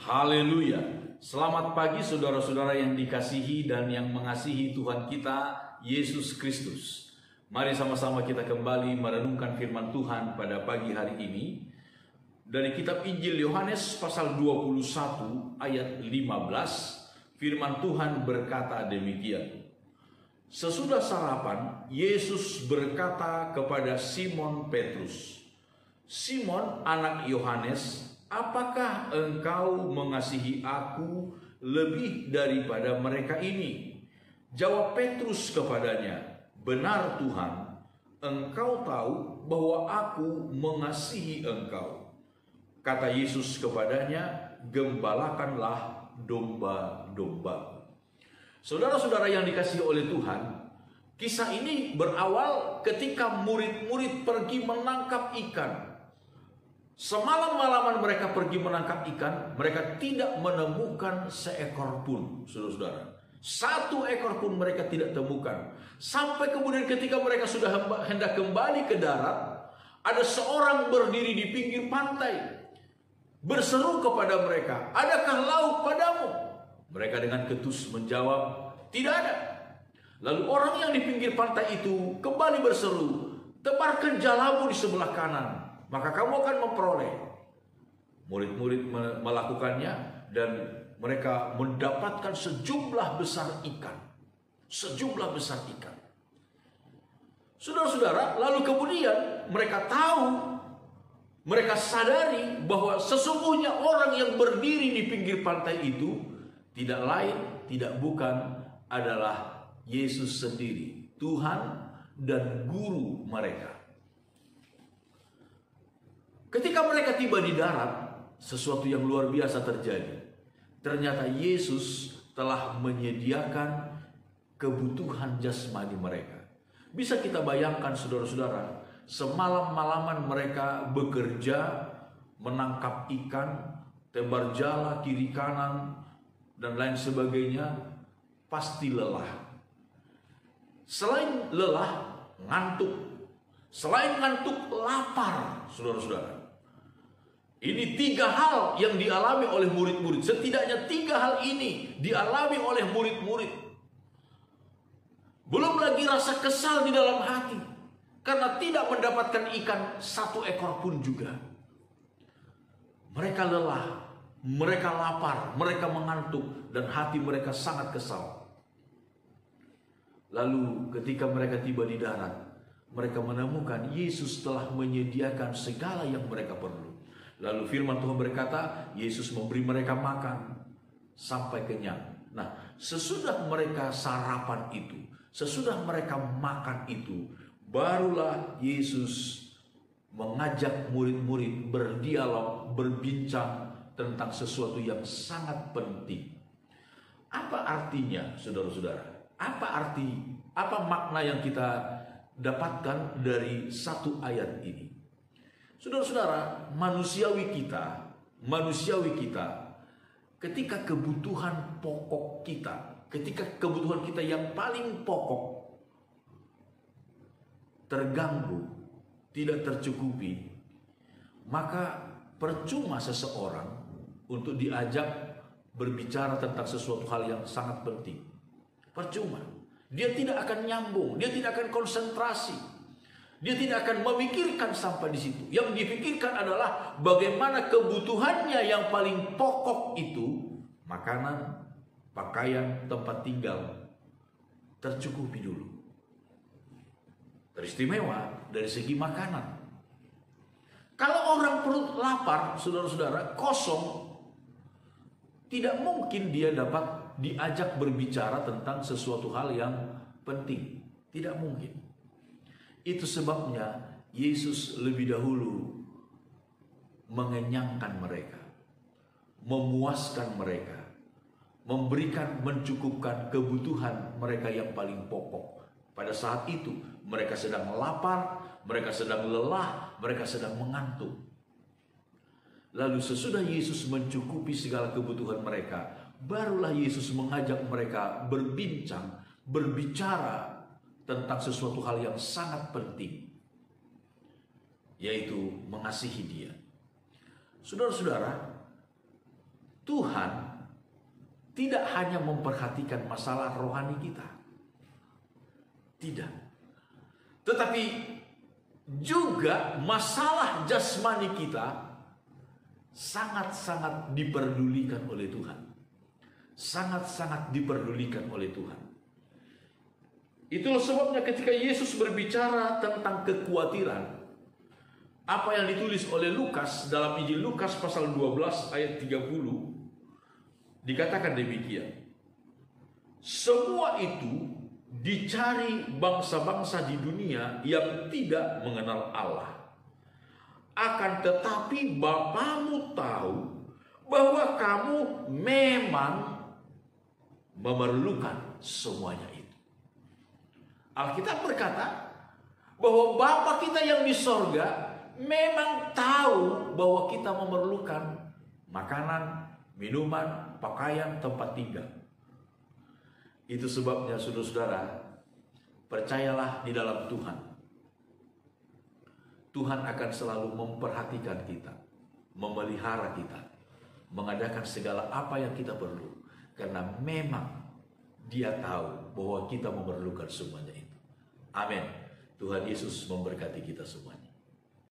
Haleluya. Selamat pagi saudara-saudara yang dikasihi dan yang mengasihi Tuhan kita Yesus Kristus. Mari sama-sama kita kembali merenungkan firman Tuhan pada pagi hari ini dari kitab Injil Yohanes pasal 21 ayat 15. Firman Tuhan berkata demikian. Sesudah sarapan, Yesus berkata kepada Simon Petrus, "Simon anak Yohanes, apakah engkau mengasihi aku lebih daripada mereka ini?" Jawab Petrus kepadanya, "Benar Tuhan, engkau tahu bahwa aku mengasihi engkau." Kata Yesus kepadanya, "Gembalakanlah domba-domba." Saudara-saudara yang dikasihi oleh Tuhan, kisah ini berawal ketika murid-murid pergi menangkap ikan. Semalam-malaman mereka pergi menangkap ikan, mereka tidak menemukan seekor pun, saudara-saudara. Satu ekor pun mereka tidak temukan. Sampai kemudian ketika mereka sudah hendak kembali ke darat, ada seorang berdiri di pinggir pantai, berseru kepada mereka, "Adakah lauk padamu?" Mereka dengan ketus menjawab, "Tidak ada." Lalu orang yang di pinggir pantai itu kembali berseru, "Tebarkan jalamu di sebelah kanan, maka kamu akan memperoleh." Murid-murid melakukannya dan mereka mendapatkan sejumlah besar ikan. Sejumlah besar ikan. Saudara-saudara, lalu kemudian mereka tahu, mereka sadari bahwa sesungguhnya orang yang berdiri di pinggir pantai itu tidak lain, tidak bukan adalah Yesus sendiri, Tuhan dan Guru mereka. Ketika mereka tiba di darat, sesuatu yang luar biasa terjadi. Ternyata Yesus telah menyediakan kebutuhan jasmani mereka. Bisa kita bayangkan saudara-saudara, semalam-malaman mereka bekerja, menangkap ikan, tebar jala kiri kanan, dan lain sebagainya, pasti lelah. Selain lelah, ngantuk. Selain ngantuk, lapar, saudara-saudara. Ini 3 hal yang dialami oleh murid-murid. Setidaknya 3 hal ini dialami oleh murid-murid. Belum lagi rasa kesal di dalam hati karena tidak mendapatkan ikan 1 ekor pun juga. Mereka lelah, mereka lapar, mereka mengantuk, dan hati mereka sangat kesal. Lalu ketika mereka tiba di darat, mereka menemukan Yesus telah menyediakan segala yang mereka perlu. Lalu firman Tuhan berkata, Yesus memberi mereka makan sampai kenyang. Nah, sesudah mereka sarapan itu, sesudah mereka makan itu, barulah Yesus mengajak murid-murid berdialog, berbincang tentang sesuatu yang sangat penting. Apa artinya, saudara-saudara? Apa makna yang kita dapatkan dari 1 ayat ini? Saudara-saudara, manusiawi kita, ketika kebutuhan pokok kita, ketika kebutuhan kita yang paling pokok terganggu, tidak tercukupi, maka percuma seseorang untuk diajak berbicara tentang sesuatu hal yang sangat penting. Percuma. Dia tidak akan nyambung, dia tidak akan konsentrasi. Dia tidak akan memikirkan sampai di situ. Yang dipikirkan adalah bagaimana kebutuhannya yang paling pokok itu, makanan, pakaian, tempat tinggal, tercukupi dulu. Teristimewa dari segi makanan. Kalau orang perut lapar, saudara-saudara, kosong, tidak mungkin dia dapat diajak berbicara tentang sesuatu hal yang penting. Tidak mungkin. Itu sebabnya Yesus lebih dahulu mengenyangkan mereka, memuaskan mereka, memberikan, mencukupkan kebutuhan mereka yang paling pokok. Pada saat itu mereka sedang lapar, mereka sedang lelah, mereka sedang mengantuk. Lalu sesudah Yesus mencukupi segala kebutuhan mereka, barulah Yesus mengajak mereka berbincang, berbicara tentang sesuatu hal yang sangat penting, yaitu mengasihi Dia. Saudara-saudara, Tuhan tidak hanya memperhatikan masalah rohani kita. Tidak. Tetapi juga masalah jasmani kita sangat-sangat diperdulikan oleh Tuhan. Sangat-sangat diperdulikan oleh Tuhan. Itulah sebabnya ketika Yesus berbicara tentang kekhawatiran, apa yang ditulis oleh Lukas dalam Injil Lukas pasal 12 ayat 30, dikatakan demikian. Semua itu dicari bangsa-bangsa di dunia yang tidak mengenal Allah. Akan tetapi Bapamu tahu bahwa kamu memang memerlukan semuanya itu. Alkitab berkata bahwa Bapa kita yang di sorga memang tahu bahwa kita memerlukan makanan, minuman, pakaian, tempat tinggal. Itu sebabnya saudara-saudara, percayalah di dalam Tuhan. Tuhan akan selalu memperhatikan kita, memelihara kita, mengadakan segala apa yang kita perlu. Karena memang Dia tahu bahwa kita memerlukan semuanya itu. Amin. Tuhan Yesus memberkati kita semuanya.